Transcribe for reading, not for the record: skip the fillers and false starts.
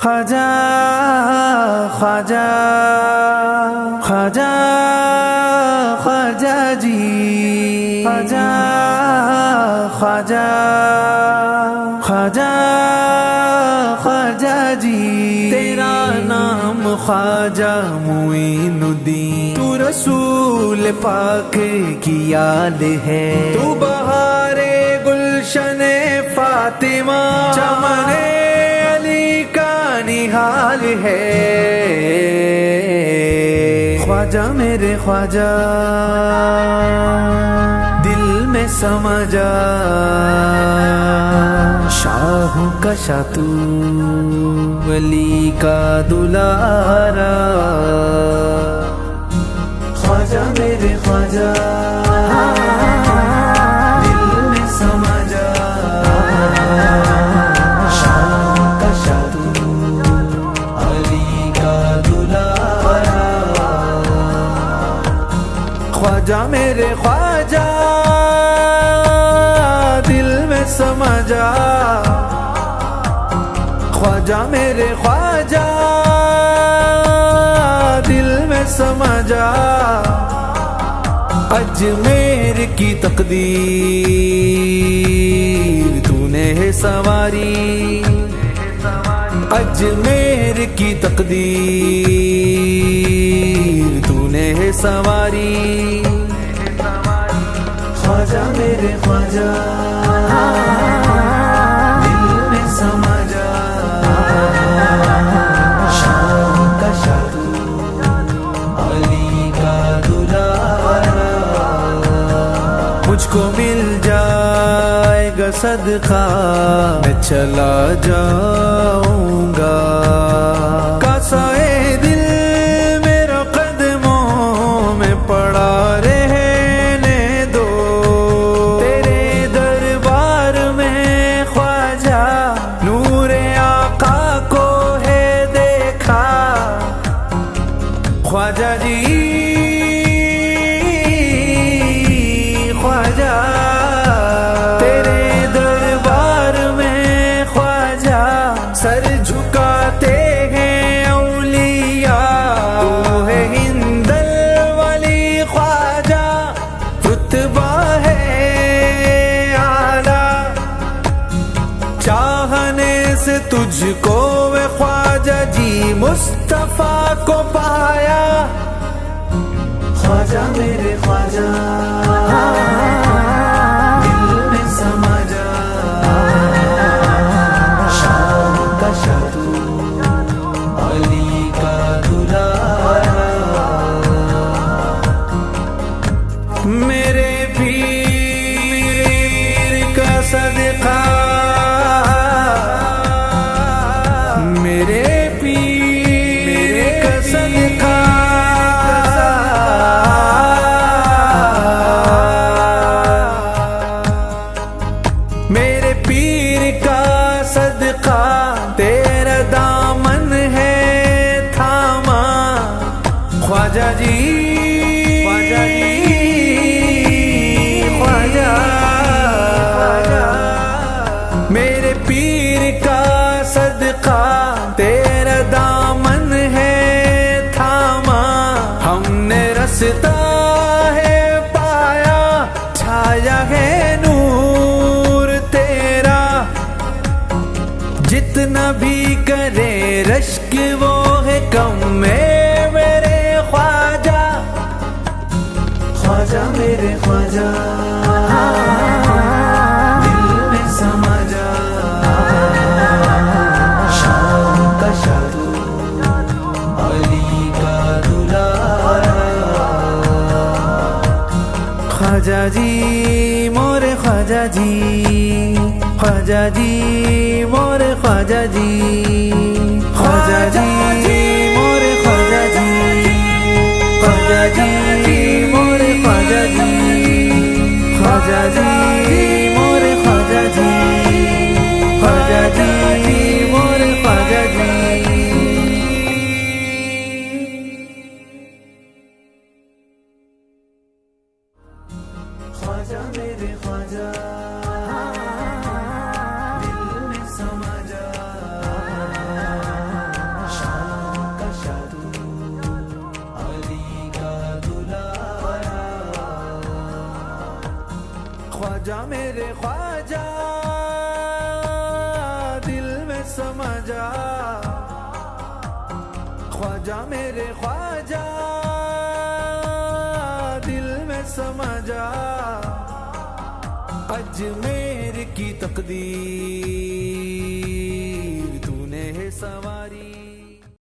ख्वाजा ख्वाजा ख्वाजा ख्वाजा जी ख्वाजा ख्वाजा ख्वाजा ख्वाजा जी। तेरा नाम ख्वाजा मुईनुद्दीन, तू रसूल पाक की याद है, तू बहारे गुलशने फातिमा, चमने अली का निहाल है। ख्वाजा मेरे ख्वाजा दिल में समझा, शाह का शाह तू अली का दुलारा। ख्वाजा मेरे ख्वाजा दिल में समझा, शाह का शाह तू अली का दुलारा। ख्वाजा मेरे ख्वाजा दिल में समझा, ख्वाजा मेरे ख्वाजा दिल में समझा। अजमेर की तकदीर तूने है सवारी, अजमेर की तकदीर तूने है सवारी। ख्वाजा मेरे ख्वाजा दिल में समझा, शाह का शाह तू अली का दुलारा। मुझको मिल जाएगा सदका, मैं चला जाऊंगा, कासाए दिल मेरा कदमों में पड़ा रहने दो। तेरे दरबार में ख्वाजा नूरे आका को है देखा। ख्वाजा जी ख्वाजा तेरे दरबार में ख्वाजा सर झुकाते हैं औलिया। तू है हिंदल वाली ख्वाजा, रुतबा है आला, चाहने से तुझको वे ख्वाजा जी मुस्तफा को पाया। ख्वाजा मेरे ख्वाजा दिल में समझा, शाह का शाह तू अली का दुलारा। मेरे पीर का सदका, मेरे पीर का सदका, मेरे पीर का सदका, तेरा दामन है थामा। ख्वाजा जी ख्वाजा जी ख्वाजा ख्वाजा, मेरे पीर का सदका, तेरा दामन है थामा। हमने रास्ता है पाया, छाया है नूर तेरा, जितना भी करे रश्क वो है कम में मेरे ख्वाजा। ख्वाजा मेरे ख्वाजा दिल में समझा, शाह का शाह तू अली का दुलारा। ख्वाजा जी मोरे ख्वाजा जी, ख्वाजा जी मोरे ख्वाजा जी, ख्वाजा जी मोरे ख्वाजा जी, ख्वाजा जी मोरे ख्वाजा जी, ख्वाजा जी मोरे ख्वाजा जी, ख्वाजा जी मोरे ख्वाजा जी। ख्वाजा मेरे ख्वाजा दिल में समझा, ख्वाजा मेरे ख्वाजा दिल में समा जा, ख्वाजा मेरे ख्वाजा दिल में समा जा। अजमेर की तकदीर तूने है सवारी।